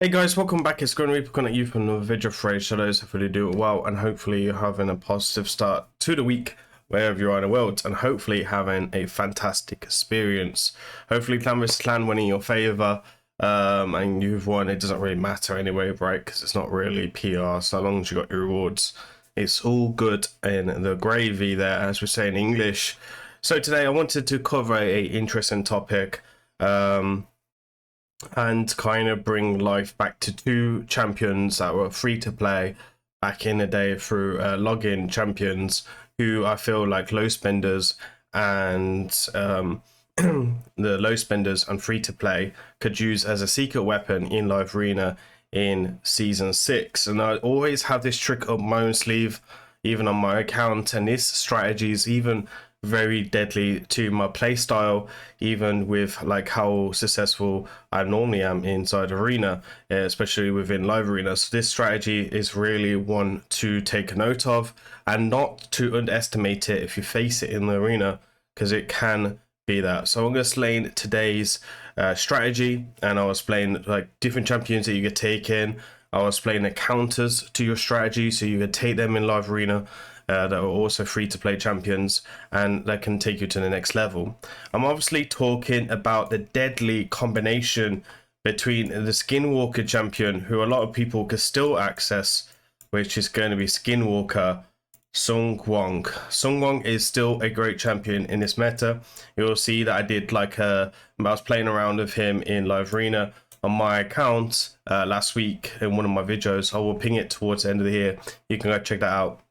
Hey guys, welcome back. It's grimreaper you from the video for Raidshadowlegends. Hopefully you do it well, and hopefully you're having a positive start to the week wherever you are in the world, and hopefully having a fantastic experience. Hopefully clan vs clan winning your favor, and you've won. It doesn't really matter anyway, right? Because it's not really PR. So long as you got your rewards, it's all good in the gravy there, as we say in English. So today I wanted to cover a interesting topic. And kind of bring life back to two champions that were free to play back in the day through login champions who I feel like low spenders and the low spenders and free to play could use as a secret weapon in live arena in season 6. And I always have this trick up my own sleeve, even on my account, and this strategy is even very deadly to my playstyle, even with like how successful I normally am inside arena, especially within live arena. So this strategy is really one to take note of and not to underestimate it if you face it in the arena, because it can be that. So I'm going to explain today's strategy, and I'll explain like different champions that you could take in. I'll explain the counters to your strategy so you could take them in live arena, that are also free to play champions, and that can take you to the next level. I'm obviously talking about the deadly combination between the Skinwalker champion, who a lot of people can still access, which is going to be Skinwalker SUNWUKONG. SUNWUKONG is still a great champion in this meta. You'll see that I did like I was playing around with him in live arena on my account last week in one of my videos. I will ping it towards the end of the year. You can go check that out.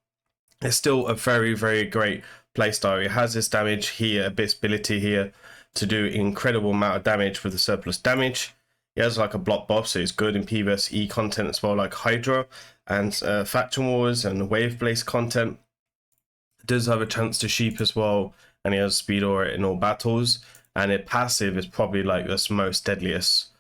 It's still a very, very great playstyle. It has this damage here, ability here to do incredible amount of damage with the surplus damage. It has like a block buff, so it's good in PvE content as well, like Hydra and Faction Wars and Wave Blaze content. It does have a chance to sheep as well, and it has speed aura in all battles, and it passive is probably like the most deadliest.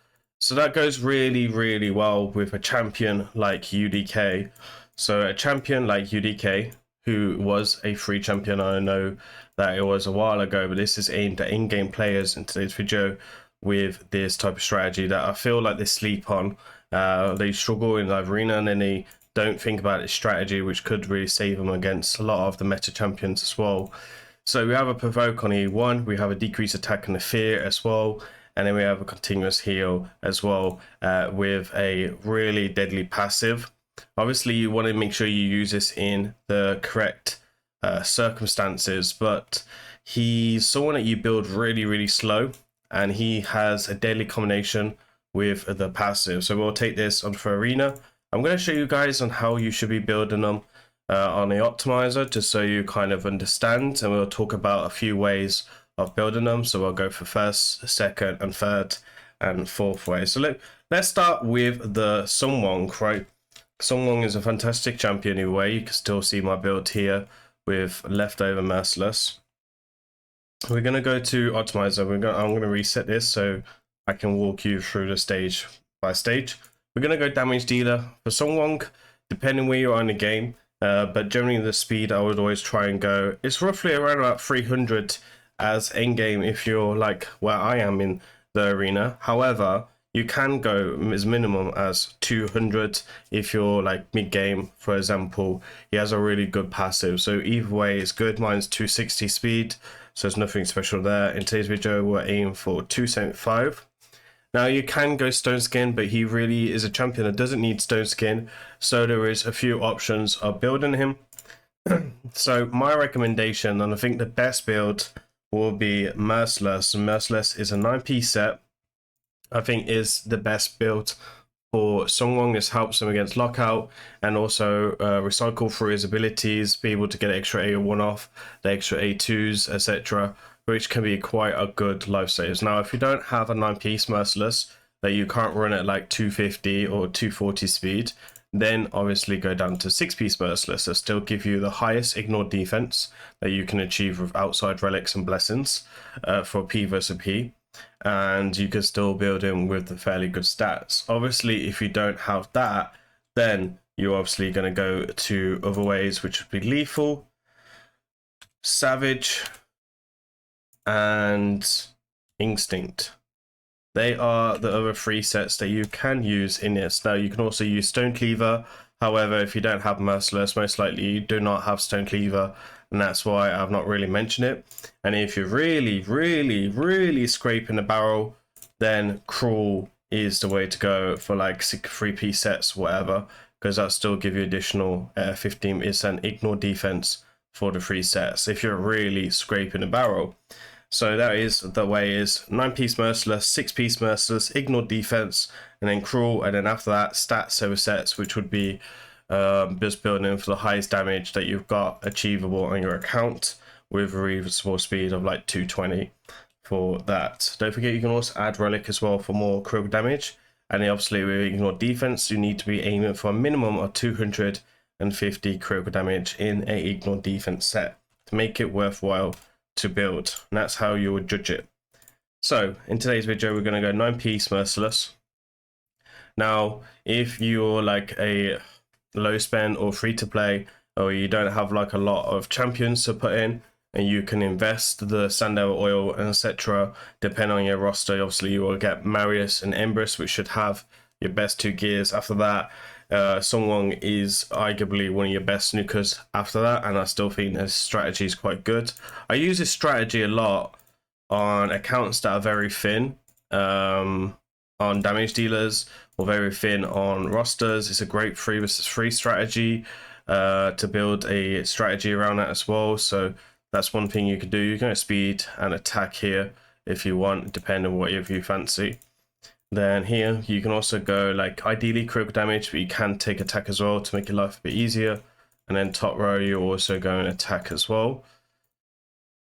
So that goes really, really well with a champion like UDK. So a champion like UDK, who was a free champion, I know that it was a while ago, but this is aimed at in-game players in today's video with this type of strategy that I feel like they sleep on. They struggle in live arena, and then they don't think about this strategy, which could really save them against a lot of the meta champions as well. So we have a provoke on E1, we have a decreased attack and a fear as well, and then we have a continuous heal as well, with a really deadly passive. Obviously you want to make sure you use this in the correct circumstances, but he's someone that you build really, really slow, and he has a deadly combination with the passive. So we'll take this on for arena. I'm going to show you guys on how you should be building them on the optimizer, just so you kind of understand, and we'll talk about a few ways of building them. So we'll go for first, second, and third, and fourth way. So let's start with the SUNWUKONG, right? SUNWUKONG is a fantastic champion anyway. You can still see my build here with leftover merciless. We're going to go to optimizer. I'm going to reset this so I can walk you through the stage by stage. We're going to go damage dealer for SUNWUKONG, depending where you are in the game. But generally the speed I would always try and go. It's roughly around about 300 as end game if you're like where I am in the arena. However, you can go as minimum as 200 if you're like mid game, for example. He has a really good passive, so either way it's good. Mine's 260 speed, so there's nothing special there. In today's video we're aiming for 275. Now you can go stone skin, but he really is a champion that doesn't need stone skin, so there is a few options of building him. So my recommendation, and I think the best build, will be merciless. Merciless is a 9-piece set. I think is the best build for SUNWUKONG. This helps him against lockout, and also recycle through his abilities, be able to get extra A1 off, the extra A2s, etc., which can be quite a good life saves. Now, if you don't have a 9-piece merciless that you can't run at like 250 or 240 speed, then obviously go down to 6-piece merciless that still give you the highest ignored defense that you can achieve with outside relics and blessings for P versus P. And you can still build him with the fairly good stats. Obviously, if you don't have that, then you're obviously going to go to other ways, which would be lethal, savage, and instinct. they are the other 3 sets that you can use in this. Now you can also use Stone Cleaver. However, if you don't have Merciless, most likely you do not have Stone Cleaver, and that's why I've not really mentioned it. And if you're really scraping the barrel, then Cruel is the way to go for like 3-piece sets, whatever, because that'll still give you additional 15% ignore defense for the 3 sets if you're really scraping the barrel. So that is the way is 9-piece Merciless, 6-piece Merciless, ignore defense, and then Cruel, and then after that stats over sets, which would be just building for the highest damage that you've got achievable on your account with a reasonable speed of like 220 for that. Don't forget you can also add Relic as well for more critical damage, and then obviously with ignore defense you need to be aiming for a minimum of 250 critical damage in a ignore defense set to make it worthwhile to build, and that's how you would judge it. So in today's video we're going to go 9-piece Merciless. Now if you're like a low spend or free to play, or you don't have like a lot of champions to put in, and you can invest the Sandel oil and etc. depending on your roster, obviously you will get Marius and Empress, which should have your best 2 gears. After that SUNWUKONG is arguably one of your best snookers after that, and I still think this strategy is quite good. I use this strategy a lot on accounts that are very thin on damage dealers, or very thin on rosters. It's a great 3 versus 3 strategy to build a strategy around that as well. So that's one thing you can do. You can go speed and attack here if you want, depending on what you fancy. Then here you can also go like ideally critical damage, but you can take attack as well to make your life a bit easier. And then top row you also go and attack as well.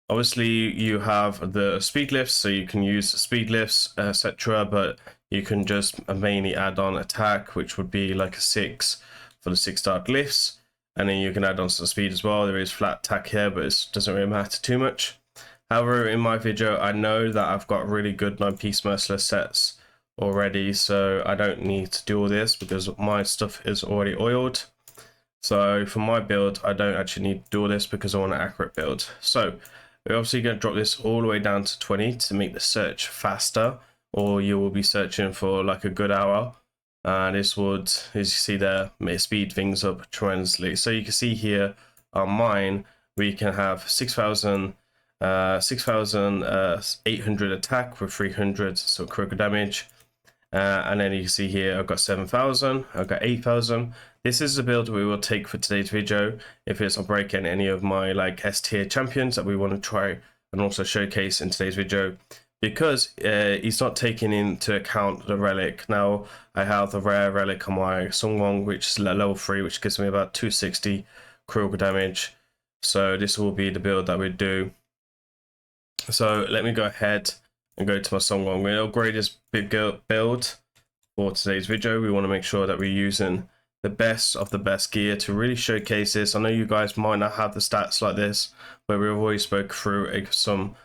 Obviously you have the speed lifts, so you can use speed lifts etc, but you can just mainly add on attack, which would be like a 6 for the 6-star glyphs, and then you can add on some speed as well. There is flat attack here, but it doesn't really matter too much. However, in my video I know that I've got really good 9-piece Merciless sets already, so I don't need to do all this because my stuff is already oiled. So for my build I don't actually need to do all this because I want an accurate build. So we're obviously going to drop this all the way down to 20 to make the search faster, or you will be searching for like a good hour. This would, as you see there, may speed things up tremendously. So you can see here on mine we can have 6,800 attack with 300 so critical damage. And then you can see here I've got 7,000, I've got 8,000. This is the build we will take for today's video if it's not breaking any of my like S tier champions that we want to try and also showcase in today's video, because he's not taking into account the relic. Now I have the rare relic on my SUNWUKONG, which is level 3, which gives me about 260 critical damage. So this will be the build that we do. So let me go ahead and go to my SUNWUKONG. We're going to upgrade this big build for today's video. We want to make sure that we're using the best of the best gear to really showcase this. I know you guys might not have the stats like this, but we've always spoke through some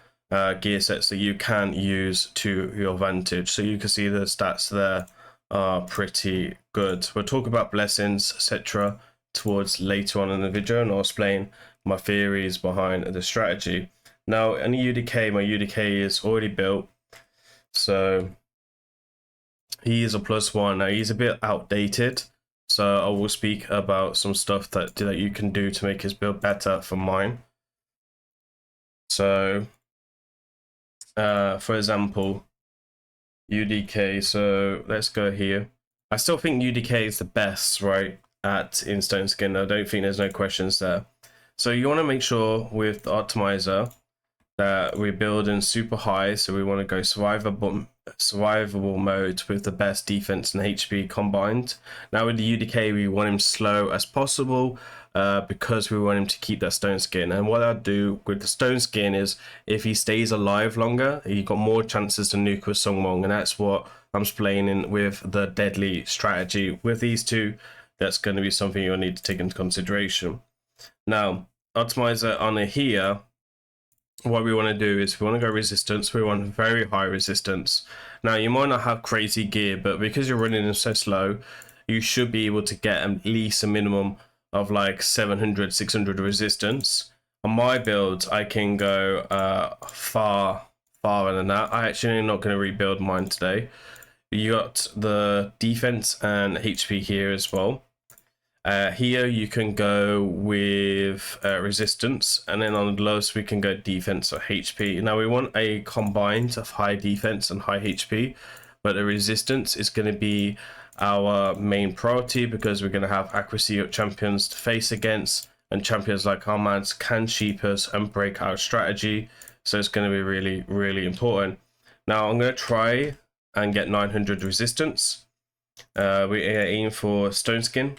gear sets that you can use to your advantage. So you can see the stats there are pretty good. We'll talk about blessings etc towards later on in the video, and I'll explain my theories behind the strategy. Now in the UDK, my UDK is already built, so he is a +1. Now he's a bit outdated, so I will speak about some stuff that you can do to make his build better for mine. So for example, UDK, so let's go here. I still think UDK is the best, right, at in Stone Skin. I don't think there's no questions there. So you want to make sure with the optimizer that we're building super high, so we want to go survivable mode with the best defense and HP combined. Now with the UDK we want him slow as possible because we want him to keep that Stone Skin. And what I'd do with the Stone Skin is if he stays alive longer, you've got more chances to nuke with SUNWUKONG, and that's what I'm explaining with the deadly strategy. With these two, that's going to be something you'll need to take into consideration. Now optimizer on here, what we want to do is we want to go resistance. We want very high resistance. Now you might not have crazy gear, but because you're running them so slow, you should be able to get at least a minimum of like 700 600 resistance. On my build I can go far far than that. I actually am not going to rebuild mine today. You got the defense and HP here as well. Here you can go with resistance, and then on the lowest we can go defense or HP. Now we want a combined of high defense and high HP, but the resistance is going to be our main priority because we're going to have accuracy champions to face against, and champions like Armads can cheap us and break our strategy, so it's going to be really, really important. Now I'm going to try and get 900 resistance. We aim for stone skin.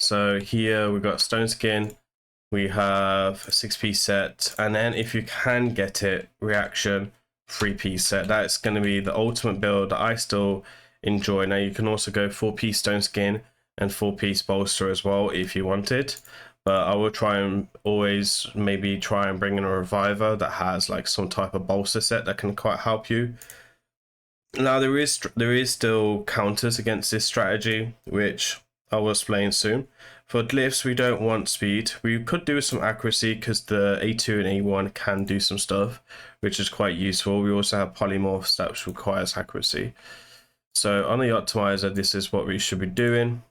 So here we've got stone skin, we have a 6-piece set, and then if you can get it, reaction 3-piece set. That's going to be the ultimate build that I still enjoy. Now you can also go 4-piece stone skin and 4-piece bolster as well if you wanted, but I will try and always maybe try and bring in a reviver that has like some type of bolster set that can quite help you. Now there is still counters against this strategy, which I will explain soon. For glyphs, we don't want speed. We could do some accuracy because the A2 and A1 can do some stuff, which is quite useful. We also have polymorphs that requires accuracy. So on the optimizer, this is what we should be doing.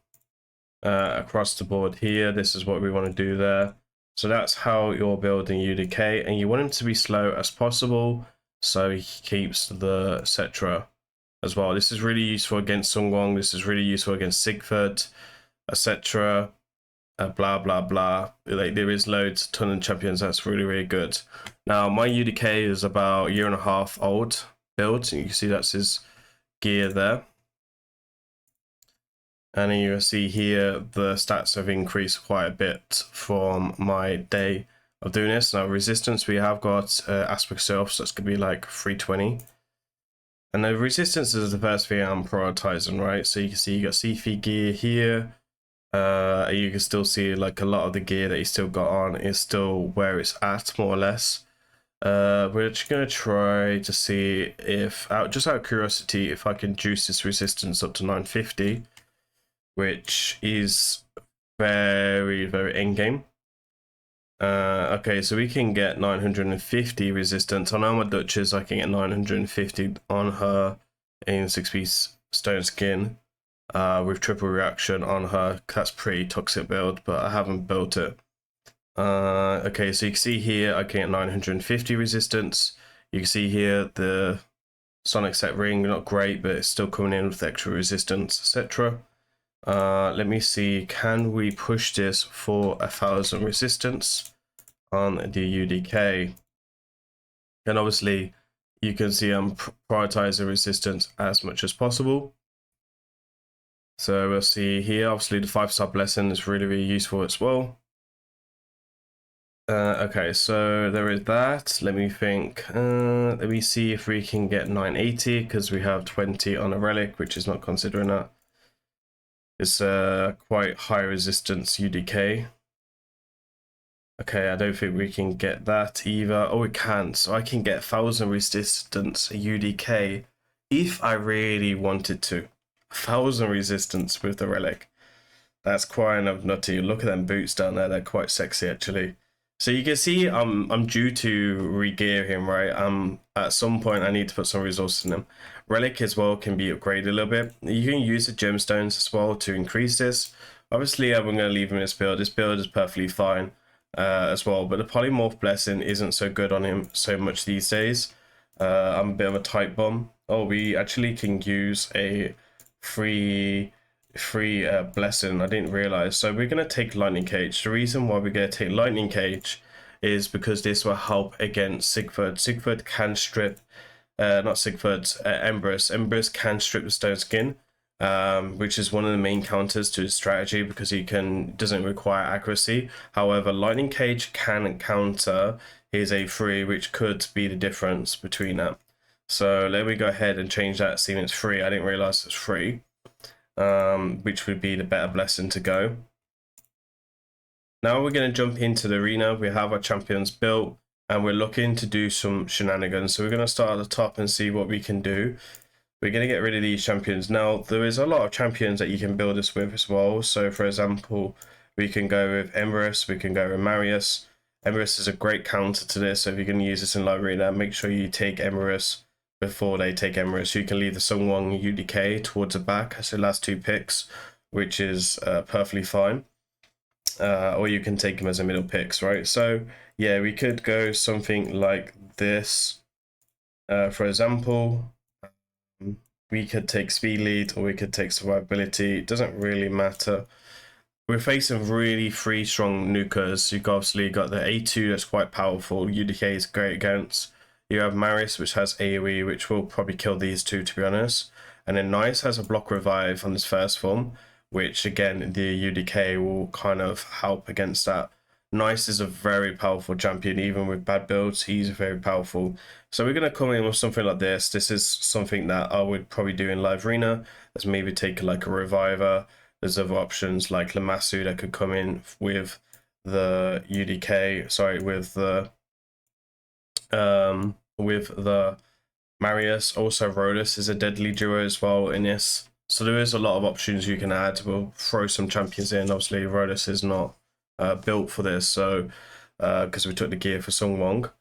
Across the board here, this is what we want to do there. So that's how you're building UDK, and you want him to be slow as possible so he keeps the etc. as well. This is really useful against SUNWUKONG. This is really useful against Sigford, etc. Blah blah blah. Like there is loads, ton of champions. That's really, really good. Now my UDK is about a 1.5 years old build. You can see that's his gear there. And then you see here the stats have increased quite a bit from my day of doing this. Now resistance, we have got aspect self, so it's gonna be like 320. And the resistance is the first thing I'm prioritizing, right? So you can see you got C3 gear here. You can still see like a lot of the gear that you still got on is still where it's at, more or less. We're just gonna try to see if, just out of curiosity, if I can juice this resistance up to 950, which is very, very end game. Okay, so we can get 950 resistance on our Duchess. I can get 950 on her in 6-piece stone skin with triple reaction on her. That's pretty toxic build, but I haven't built it. Okay, so you can see here I can get 950 resistance. You can see here the Sonic set ring, not great, but it's still coming in with extra resistance, etc. Let me see, can we push this for 1,000 resistance on the UDK? And obviously you can see I'm prioritizing resistance as much as possible. So we'll see here, obviously the 5-star blessing is really, really useful as well. Okay, so there is that. Let me think. Let me see if we can get 980 because we have 20 on a relic, which is not considering that. It's quite high resistance UDK. Okay, I don't think we can get that either. Oh, we can. So I can get 1,000 resistance UDK if I really wanted to. 1,000 resistance with the relic. That's quite enough nutty. Look at them boots down there. They're quite sexy, actually. So you can see I'm due to re-gear him, right? At some point I need to put some resources in him. Relic as well can be upgraded a little bit. You can use the gemstones as well to increase this. Obviously I'm going to leave him in this build. This build is perfectly fine as well, but the polymorph blessing isn't so good on him so much these days. I'm a bit of a tight bomb. Oh, we actually can use a free blessing. I didn't realize. So we're going to take lightning cage. The reason why we're going to take lightning cage is because this will help against Sigford. Sigford can strip not Sigford, Embers can strip the stone skin, which is one of the main counters to his strategy because he doesn't require accuracy. However, lightning cage can counter his A3, which could be the difference between that. So let me go ahead and change that, seeing it's free. I didn't realize it's free. Which would be the better blessing to go. Now we're going to jump into the arena. We have our champions built and we're looking to do some shenanigans. So we're going to start at the top and see what we can do. We're going to get rid of these champions. Now there is a lot of champions that you can build this with as well. So for example, we can go with Embers, we can go with Marius. Emrys is a great counter to this, so if you're going to use this in live arena, make sure you take Emrys before they take Emrys. You can leave the SUNWUKONG UDK towards the back as the last 2 picks, which is perfectly fine. Or you can take them as a middle picks, right? So yeah, we could go something like this. For example, we could take speed lead or we could take survivability. It doesn't really matter. We're facing really 3 strong nukers. You've obviously got the A2 that's quite powerful. UDK is great against. You have Marius, which has AoE, which will probably kill these 2, to be honest. And then Nice has a block revive on his first form, which again, the UDK will kind of help against that. Nice is a very powerful champion, even with bad builds, he's very powerful. So we're going to come in with something like this. This is something that I would probably do in live arena. Let's maybe take like a reviver. There's other options like Lamassu that could come in with the UDK, sorry, with the Marius. Also Rhodus is a deadly duo as well in this. So there is a lot of options you can add. We'll throw some champions in. Obviously Rhodus is not built for this, so because we took the gear for SUNWUKONG.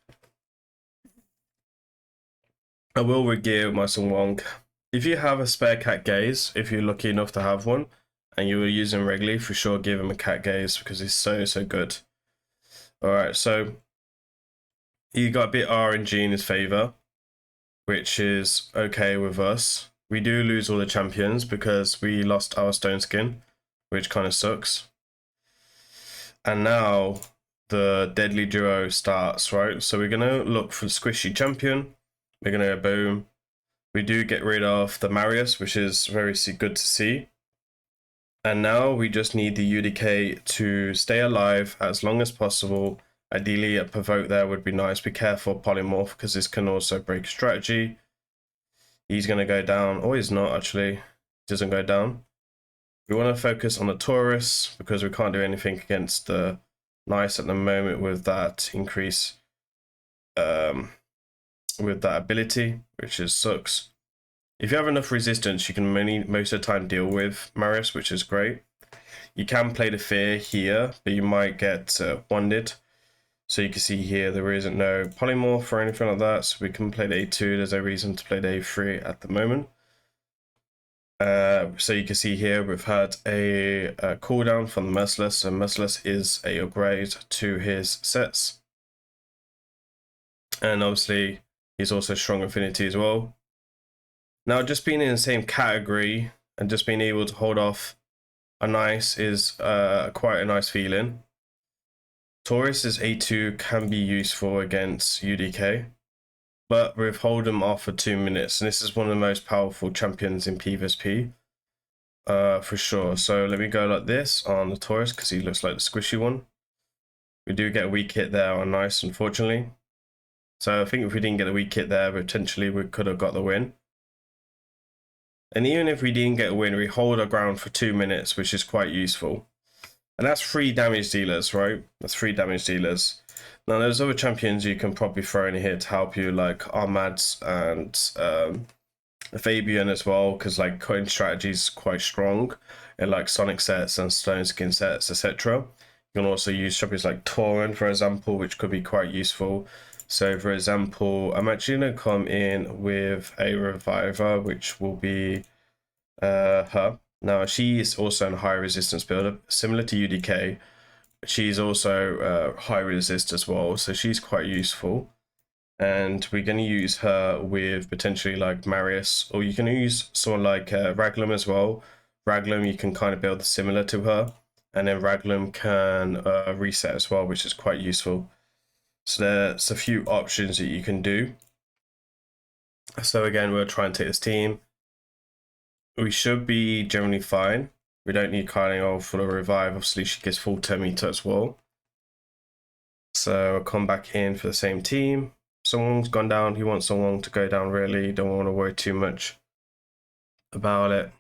I will re-gear my SUNWUKONG. If you have a spare cat gaze, if you're lucky enough to have one, and you were using regularly, for sure give him a cat gaze because he's so good. Alright, so he got a bit RNG in his favor, which is okay with us. We do lose all the champions because we lost our stone skin, which kind of sucks. And now the deadly duo starts, right? So we're gonna look for the squishy champion. We're gonna go boom. We do get rid of the Marius, which is very good to see. And now we just need the UDK to stay alive as long as possible. Ideally, a provoke there would be nice. Be careful, polymorph, because this can also break strategy. He's going to go down. Oh, he's not actually. He doesn't go down. We want to focus on the Taurus because we can't do anything against the Nice at the moment with that increase, with that ability, which is sucks. If you have enough resistance, you can most of the time deal with Marius, which is great. You can play the fear here, but you might get wanded. So you can see here there isn't no polymorph or anything like that, so we can play the A2. There's no reason to play the A3 at the moment. So you can see here we've had a cooldown from the Merciless, so Merciless is a upgrade to his sets. And obviously he's also strong affinity as well. Now just being in the same category and just being able to hold off a Nice is quite a nice feeling. Taurus's A2 can be useful against UDK, but we've held him off for 2 minutes, and this is one of the most powerful champions in PvP, for sure. So let me go like this on the Taurus, because he looks like the squishy one. We do get a weak hit there on Nice, unfortunately. So I think if we didn't get a weak hit there, potentially we could have got the win. And even if we didn't get a win, we hold our ground for 2 minutes, which is quite useful. And that's 3 damage dealers, right? That's 3 damage dealers. Now, there's other champions you can probably throw in here to help you, like Armads and Fabian as well, because like cutting strategy is quite strong in like Sonic sets and Stone Skin sets, etc. You can also use champions like Tauren, for example, which could be quite useful. So, for example, I'm actually going to come in with a Reviver, which will be her. Now, she is also a high resistance builder, similar to UDK. She's also high resist as well, so she's quite useful. And we're going to use her with potentially like Marius, or you can use someone like Raglum as well. Raglum, you can kind of build similar to her, and then Raglum can reset as well, which is quite useful. So there's a few options that you can do. So again, we'll try and take this team. We should be generally fine. We don't need Kylie for the revive. Obviously, she gets full 10 meter as well. So I'll come back in for the same team. Someone's gone down. He wants someone to go down, really. Don't want to worry too much about it.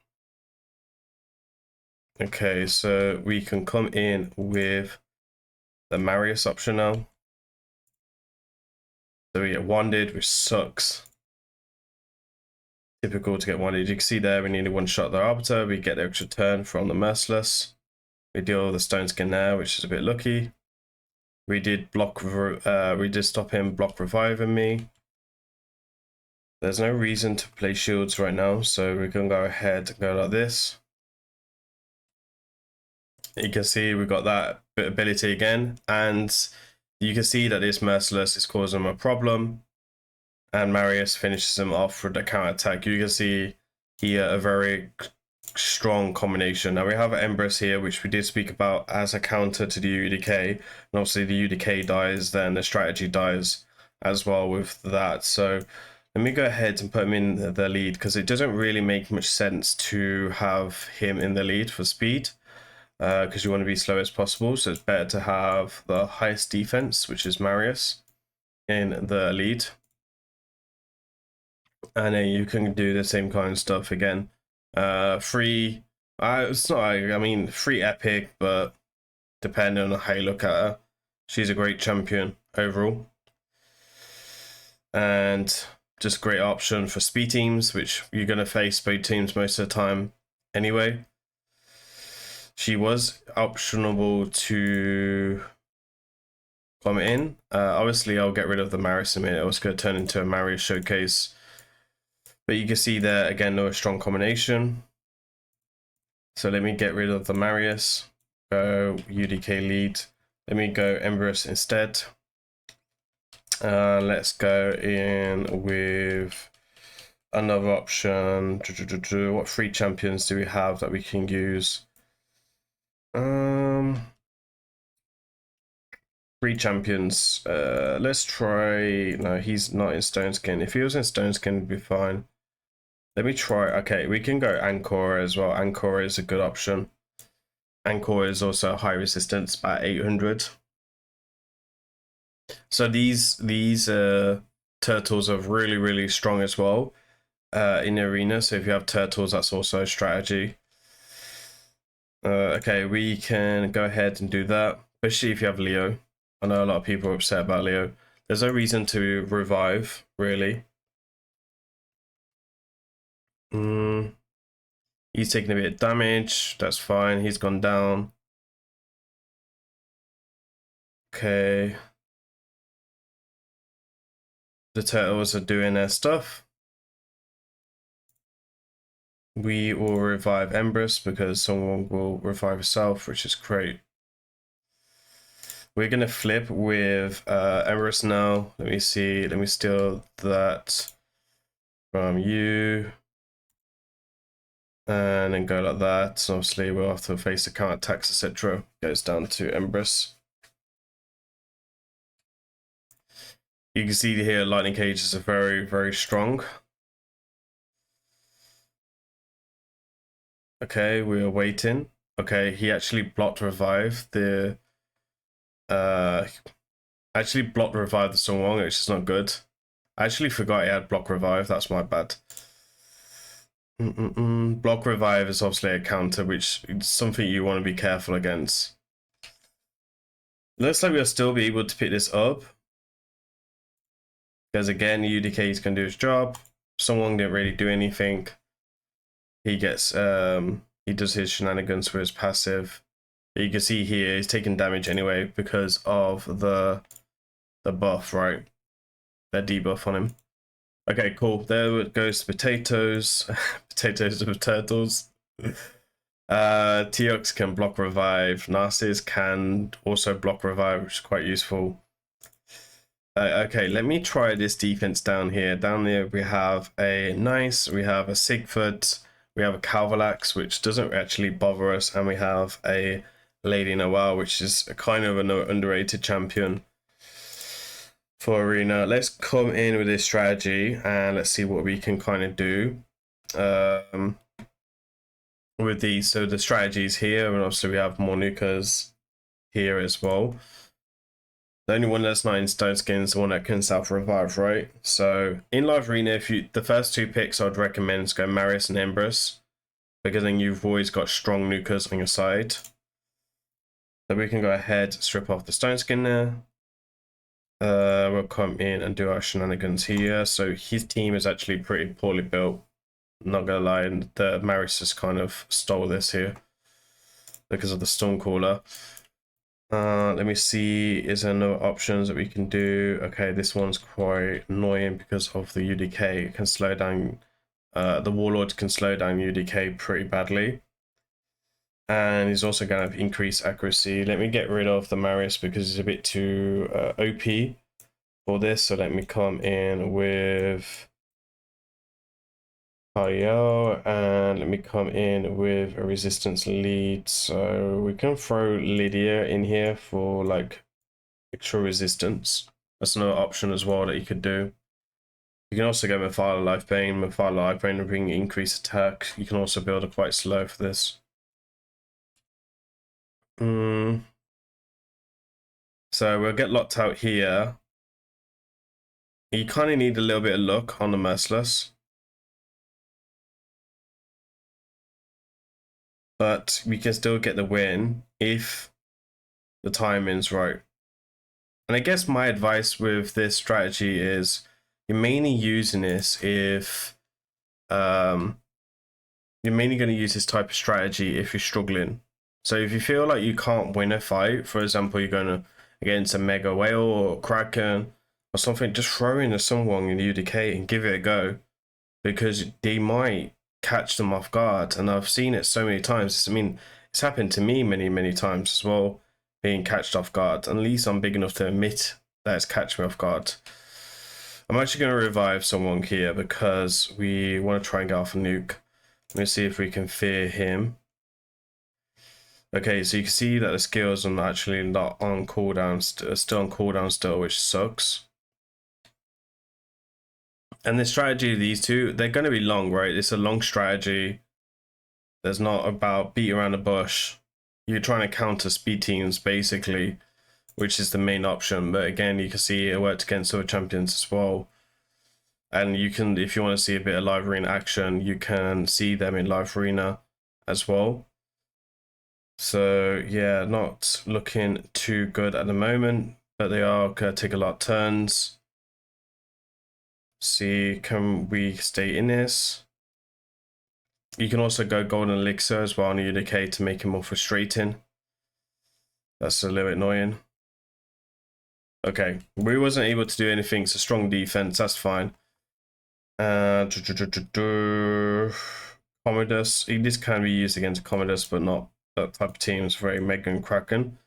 Okay, so we can come in with the Marius option now. So we get wanded, which sucks. Typical to get wanded. You can see there we nearly one-shot the Arbiter. We get the extra turn from the Merciless. We deal with the Stone Skin there, which is a bit lucky. We did stop him block reviving me. There's no reason to play shields right now, so we can go ahead and go like this. You can see we got that ability again, and you can see that this Merciless is causing him a problem, and Marius finishes him off with the counter attack. You can see here a very strong combination. Now we have an Empress here, which we did speak about as a counter to the UDK, and obviously the UDK dies, then the strategy dies as well with that. So let me go ahead and put him in the lead, because it doesn't really make much sense to have him in the lead for speed, because you want to be slow as possible. So it's better to have the highest defense, which is Marius, in the lead. And then you can do the same kind of stuff again. Free, it's not, I mean, free epic, but depending on how you look at her, she's a great champion overall. And just great option for speed teams, which you're going to face speed teams most of the time anyway. She was optionable to come in. Obviously, I'll get rid of the Marius in a minute. I was going to turn into a Marius showcase. But you can see there, again, no strong combination. So let me get rid of the Marius. Go UDK lead. Let me go Empress instead. Let's go in with another option. What free champions do we have that we can use? Free champions. Let's try. No, he's not in Stone Skin. If he was in Stone Skin, it'd be fine. Let me try. Okay, we can go Anchor as well. Anchor is a good option. Anchor is also high resistance at 800. So these turtles are really strong as well in the arena. So if you have turtles, that's also a strategy. Okay, we can go ahead and do that, especially if you have Leo. I know a lot of people are upset about Leo. There's no reason to revive, really. He's taking a bit of damage. That's fine. He's gone down. Okay. The turtles are doing their stuff. We will revive Empress because someone will revive herself, which is great. We're going to flip with Empress now. Let me see. Let me steal that from you. And then go like that. So obviously we'll have to face the counter attacks, etc. Goes down to Empress. You can see here lightning cages are very strong. Okay, we are waiting. Okay, he actually blocked revive the actually blocked revive the SUNWUKONG, which is not good. I actually forgot he had block revive. That's my bad. Block revive is obviously a counter, which is something you want to be careful against. Looks like we'll still be able to pick this up, because again, UDK can do his job. SUNWUKONG didn't really do anything. He gets he does his shenanigans for his passive. But you can see here he's taking damage anyway because of the buff, right? The debuff on him. Okay, cool. There goes potatoes. Potatoes with turtles. Teox can block revive. Narcissus can also block revive, which is quite useful. Okay, let me try this defense down here. Down there we have a Nice, we have a Sigford, we have a Calvalax, which doesn't actually bother us, and we have a Lady Noelle, which is a kind of an underrated champion for arena. Let's come in with this strategy and let's see what we can kind of do with these. So the strategies here, and obviously we have more nukas here as well. The only one that's not in Stone Skin is the one that can self-revive, right? So in live arena, if you the first two picks I'd recommend is go Marius and Empress, because then you've always got strong nukas on your side. So we can go ahead, strip off the Stone Skin there. We'll come in and do our shenanigans here. So his team is actually pretty poorly built. Not gonna lie, and the Marius just kind of stole this here because of the Stormcaller. Let me see, is there no options that we can do? Okay, this one's quite annoying because of the UDK. It can slow down, the Warlord can slow down UDK pretty badly. And he's also going to increase accuracy. Let me get rid of the Marius because he's a bit too OP for this. So let me come in with Ariel, and let me come in with a resistance lead. So we can throw Lydia in here for like extra resistance. That's another option as well that you could do. You can also go Mephala Lifebane. Mephala Lifebane will bring increased attack. You can also build it quite slow for this. So we'll get locked out here. You kind of need a little bit of luck on the Merciless. But we can still get the win if the timing's right. And I guess my advice with this strategy is you're mainly using this if you're mainly going to use this type of strategy if you're struggling. So if you feel like you can't win a fight, for example, you're going to against a Mega Whale or Kraken or something, just throw in a Sunwukong in UDK and give it a go, because they might catch them off guard. And I've seen it so many times. I mean, it's happened to me many times as well, being catched off guard. At least I'm big enough to admit that it's catched me off guard. I'm actually going to revive someone here because we want to try and get off a nuke. Let me see if we can fear him. Okay, so you can see that the skills are actually not on cooldown, still on cooldown still, which sucks. And the strategy of these two, they're going to be long, right? It's a long strategy. There's not about beat around the bush. You're trying to counter speed teams, basically, which is the main option. But again, you can see it worked against other champions as well. And you can, if you want to see a bit of live arena action, you can see them in live arena as well. So yeah, not looking too good at the moment, but they are going to take a lot of turns. See, can we stay in this? You can also go Golden Elixir as well on UDK to make it more frustrating. That's a little bit annoying. Okay, we wasn't able to do anything. It's a strong defense, that's fine. Commodus, this can be used against Commodus, but not that type of team. It's very Mega and Kraken.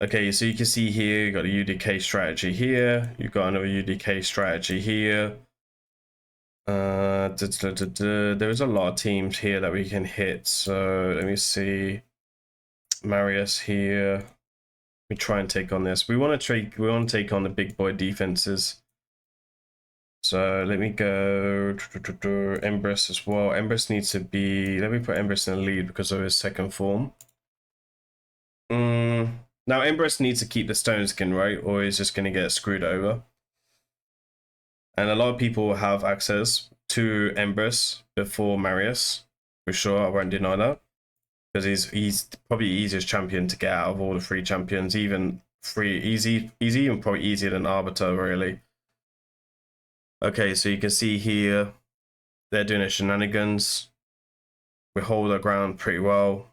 Okay, so you can see here, you got a UDK strategy here. You've got another UDK strategy here. There is a lot of teams here that we can hit. So let me see. Marius here. We try and take on this. We want to take on the big boy defenses. So let me go Empress as well. Empress needs to be, let me put Empress in the lead because of his second form. Now Empress needs to keep the stone skin, right? Or he's just going to get screwed over. And a lot of people have access to Empress before Marius, for sure. I won't deny that, because he's probably the easiest champion to get out of all the three champions. Even he's even probably easier than Arbiter, really. Okay, so you can see here they're doing their shenanigans. We hold our ground pretty well.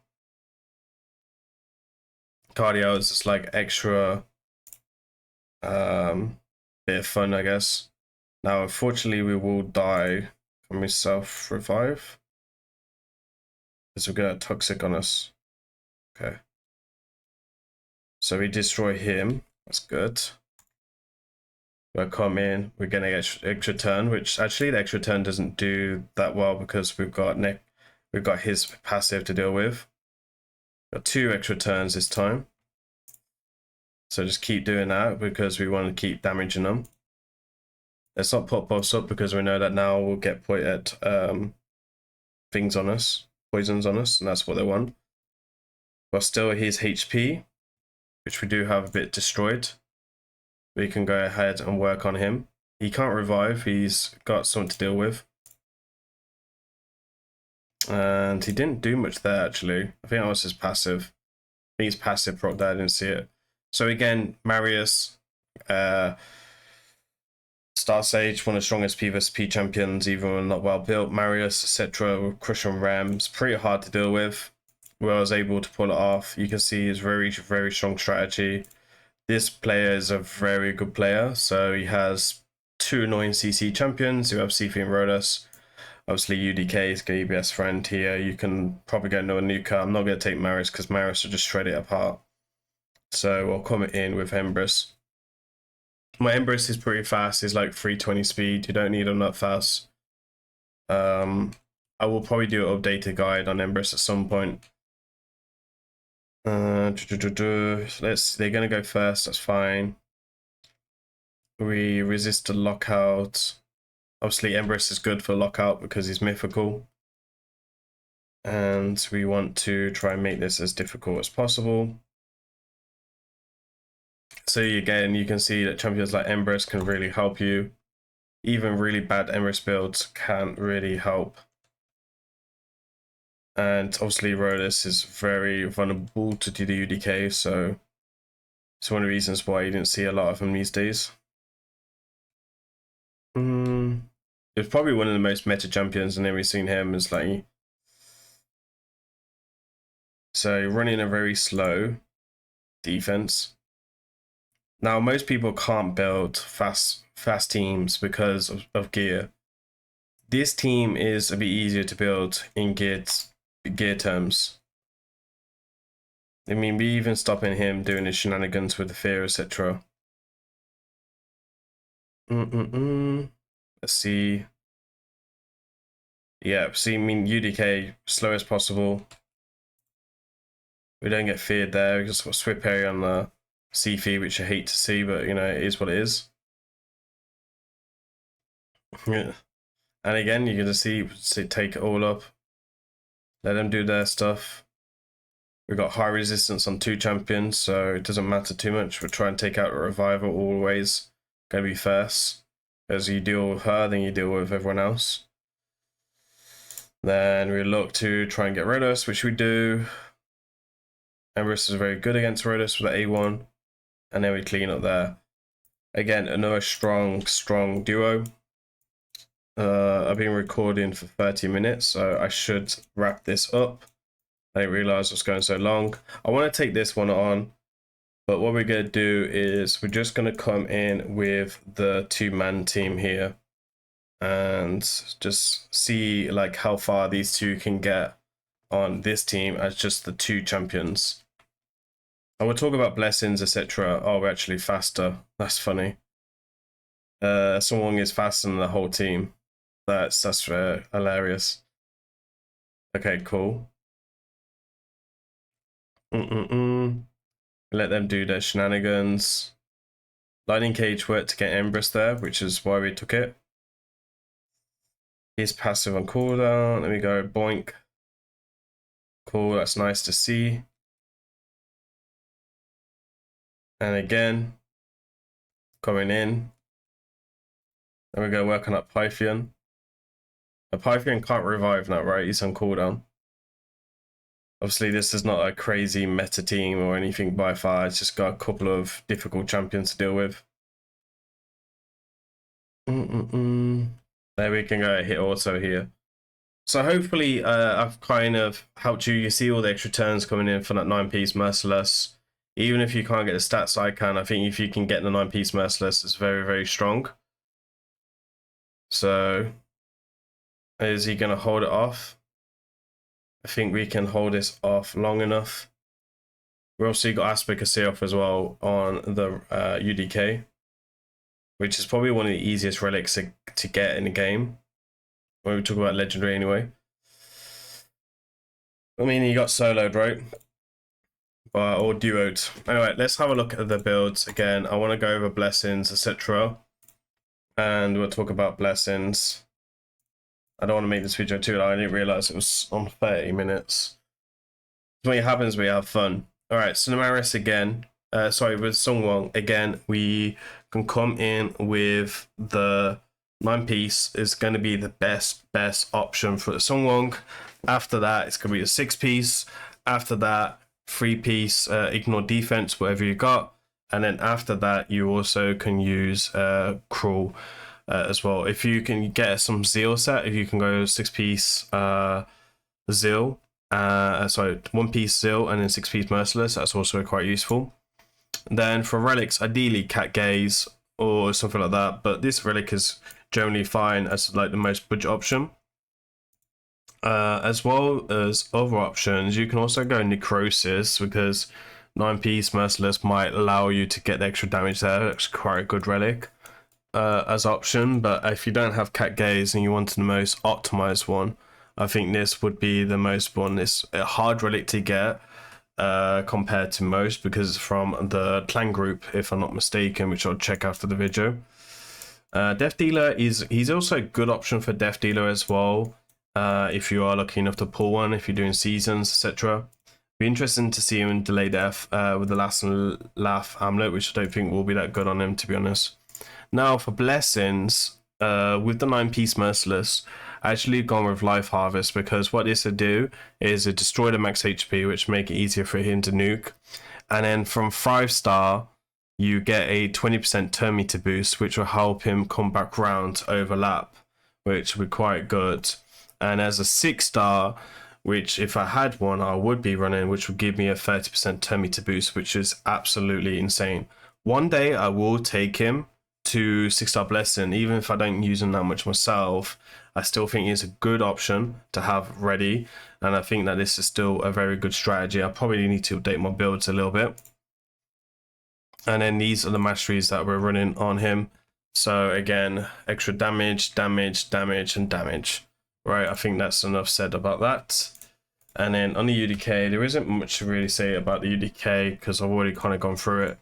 Cardio is just like extra bit of fun, I guess. Now, unfortunately, we will die from his self-revive, because we're gonna toxic on us. Okay. So we destroy him. That's good. We'll come in. We're getting extra turn, which actually the extra turn doesn't do that well because we've got his passive to deal with. Got 2 extra turns this time. So just keep doing that because we want to keep damaging them. Let's not put boss up because we know that now we'll get put at things on us, poisons on us, and that's what they want. But still his HP, which we do have a bit destroyed. We can go ahead and work on him. He can't revive, he's got something to deal with. And he didn't do much there actually. I think that was his passive. I think his passive proc there, I didn't see it. So again, Marius, Star Sage, one of the strongest PvP champions, even when not well built. Marius, etc., Crush and Ram, it's pretty hard to deal with. where I was able to pull it off. You can see his very, very strong strategy. This player is a very good player. So he has 2 annoying CC champions who have C3 and Rhodas. Obviously, UDK is going to be best friend here. You can probably get another nuker. I'm not going to take Maris because Maris will just shred it apart. So I'll come in with Empress. My Empress is pretty fast. It's like 320 speed. You don't need them that fast. I will probably do an updated guide on Empress at some point. They're gonna go first. That's fine. We resist the lockout. Obviously, Empress is good for lockout because he's mythical. And we want to try and make this as difficult as possible. So again, you can see that champions like Empress can really help you. Even really bad Empress builds can't really help. And obviously Rhodas is very vulnerable to the UDK, so it's one of the reasons why you didn't see a lot of them these days. It's probably one of the most meta champions, and then we've seen him as like... So running a very slow defense. Now most people can't build fast teams because of gear. This team is a bit easier to build in gear terms. I mean, we even stopping him doing his shenanigans with the fear, etc. Let's see. Yeah, see, I mean, UDK, slow as possible. We don't get feared there. We just got Swift Parry on the C3, which I hate to see, but, you know, it is what it is. Yeah. And again, you can just see take it all up. Let them do their stuff. We've got high resistance on 2 champions, so it doesn't matter too much. We'll try and take out a revival always. Going to be first. As you deal with her, then you deal with everyone else. Then we look to try and get Rhodas, which we do. Empress is very good against Rhodas with the A1. And then we clean up there. Again, another strong duo. I've been recording for 30 minutes, so I should wrap this up. I didn't realize it was going so long. I want to take this one on, but what we're going to do is we're just going to come in with the 2-man team here and just see like how far these two can get on this team as just the 2 champions. I will talk about blessings, etc. Oh, we're actually faster. That's funny. Someone is faster than the whole team. That's hilarious. Okay, cool. Let them do their shenanigans. Lightning Cage worked to get Empress there, which is why we took it. He's passive on cooldown. Let me go boink. Cool, that's nice to see. And again, coming in. Then we go work on that Pythian. A Pythian can't revive now, right? He's on cooldown. Obviously, this is not a crazy meta team or anything by far. It's just got a couple of difficult champions to deal with. There we can go hit auto here. So hopefully I've kind of helped you. You see all the extra turns coming in for that 9-piece Merciless. Even if you can't get the stats I can, I think if you can get the 9-piece Merciless, it's very, very strong. So is he going to hold it off? I think we can hold this off long enough. We also got Aspect of Seoff as well on the UDK, which is probably one of the easiest relics to get in the game. When we talk about Legendary anyway. I mean, he got soloed, right? Or duoed. Anyway, let's have a look at the builds again. I want to go over blessings, etc. And we'll talk about blessings. I don't want to make this video too long. I didn't realize it was on 30 minutes. When it happens, we have fun. All right, so Maris again. Sorry, with SUNWUKONG again, we can come in with the 9-piece. Is going to be the best option for the SUNWUKONG. After that, it's going to be a 6-piece. After that, 3-piece. Ignore defense, whatever you got. And then after that, you also can use Cruel. As well, if you can get some Zeal set, if you can go 6-piece Zeal, Sorry, 1-piece Zeal and then 6-piece Merciless. That's also quite useful. Then for relics, ideally Cat Gaze or something like that, but this relic is generally fine as like the most budget option. As well as other options, you can also go Necrosis, because 9-piece Merciless might allow you to get the extra damage there. It's quite a good relic as option, but if you don't have Cat Gaze and you want the most optimized one, I think this would be the most one. It's a hard relic to get compared to most, because it's from the clan group, if I'm not mistaken, which I'll check after the video. Death Dealer he's also a good option for Death Dealer as well, if you are lucky enough to pull one, if you're doing seasons, etc. Be interesting to see him in Delay Death with the Last and Laugh Amulet, which I don't think will be that good on him, to be honest. Now for blessings, with the 9-piece Merciless, I actually gone with Life Harvest, because what this will do is it destroy the max HP, which make it easier for him to nuke. And then from 5-star, you get a 20% turn meter boost, which will help him come back round to overlap, which will be quite good. And as a 6-star, which if I had one, I would be running, which would give me a 30% turn meter boost, which is absolutely insane. One day I will take him to 6-star blessing, even if I don't use him that much myself. I still think it's a good option to have ready, and I think that this is still a very good strategy. I probably need to update my builds a little bit. And then these are the masteries that we're running on him. So again, extra damage, damage, damage, and damage. Right, I think that's enough said about that. And then on the UDK, there isn't much to really say about the UDK, because I've already kind of gone through it.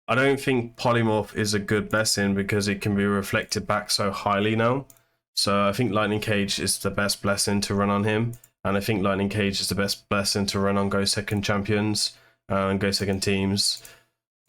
I don't think Polymorph is a good blessing, because it can be reflected back so highly now. So I think Lightning Cage is the best blessing to run on him. And I think Lightning Cage is the best blessing to run on Go Second champions and Go Second teams.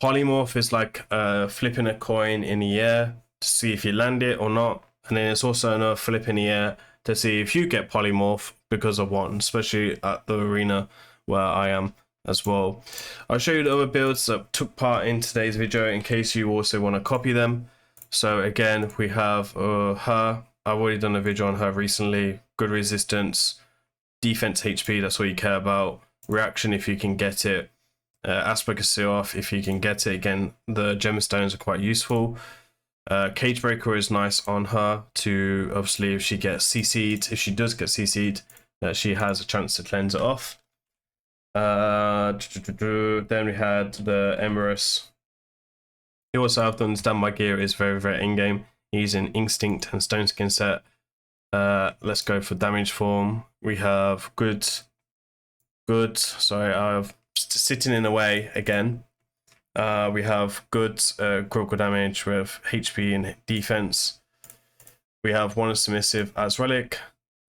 Polymorph is like flipping a coin in the air to see if you land it or not. And then it's also another flip in the air to see if you get Polymorph because of one, especially at the arena where I am as well. I'll show you the other builds that took part in today's video in case you also want to copy them. So again, we have her. I've already done a video on her recently. Good resistance, defense HP, that's all you care about. Reaction if you can get it. Aspect of Seal Off if you can get it. Again, the gemstones are quite useful. Cage Breaker is nice on her to, obviously, if she gets CC'd, if she does get CC'd, that she has a chance to cleanse it off. Then we had the Emerus. You also have to understand my gear is very, very in-game. Using Instinct and Stone Skin set. Let's go for damage form. We have good. Sorry, I've sitting in the way again. We have good critical damage with HP and defense. We have one submissive as relic,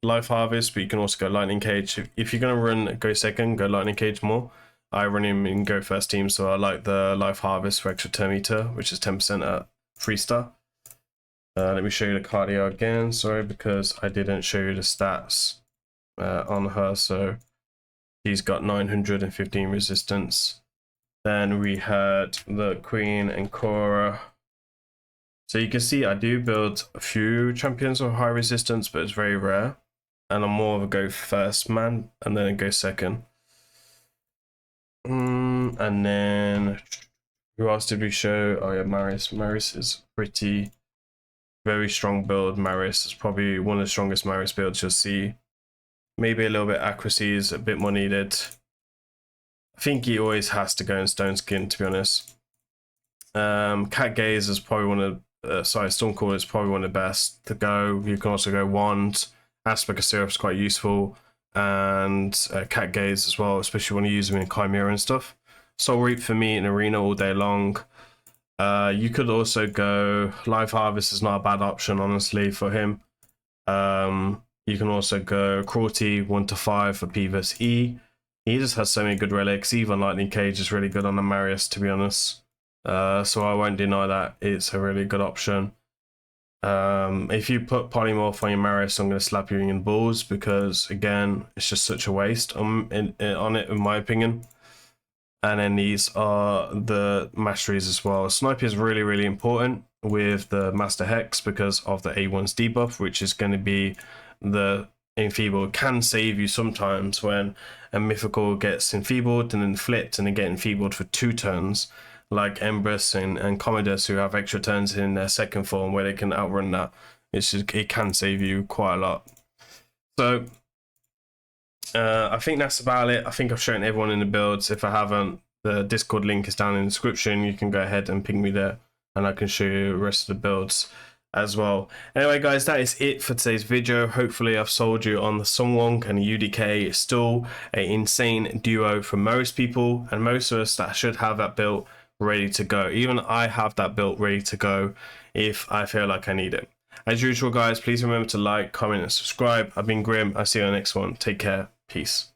Life Harvest, but you can also go Lightning Cage. If you're gonna run Go Second, go Lightning Cage more. I run him in Go First team, so I like the Life Harvest for extra turn meter, which is 10% at 3-star. Let me show you the cardio again. Sorry, because I didn't show you the stats on her. So she's got 915 resistance. Then we had the Queen and Cora. So you can see I do build a few champions of high resistance, but it's very rare. And I'm more of a Go First man, and then a Go Second. And then who else did we show? Oh yeah, Maris. Maris is pretty very strong build. Maris is probably one of the strongest Maris builds you'll see. Maybe a little bit accuracy is a bit more needed. I think he always has to go in Stone Skin, to be honest. Cat Gaze is probably one of Stormcaller is probably one of the best to go. You can also go Wand. Aspect of Syrup is quite useful, and Cat Gaze as well, especially when you use them in Chimera and stuff. Soul Reap for me in Arena all day long. You could also go Life Harvest is not a bad option, honestly, for him. You can also go Cruelty 1 to 5 for P vs E. He just has so many good relics. Even Lightning Cage is really good on the Marius, to be honest. So I won't deny that it's a really good option. If you put Polymorph on your Marius, I'm going to slap you in the balls, because again, it's just such a waste on it, in my opinion. And then these are the masteries as well. Sniper is really, really important with the Master Hex because of the A1's debuff, which is going to be the enfeebled can save you sometimes when a mythical gets enfeebled and then flipped and then get enfeebled for 2 turns, like Empress and Commodus, who have extra turns in their second form where they can outrun that. It can save you quite a lot. So I think that's about it. I think I've shown everyone in the builds. If I haven't, the Discord link is down in the description. You can go ahead and ping me there and I can show you the rest of the builds as well. Anyway guys, that is it for today's video. Hopefully I've sold you on the SUNWUKONG and UDK. It's still an insane duo for most people, and most of us that should have that build ready to go. Even I have that build ready to go if I feel like I need it. As usual guys, please remember to like, comment and subscribe. I've been Grim. I'll see you on the next one. Take care. Peace.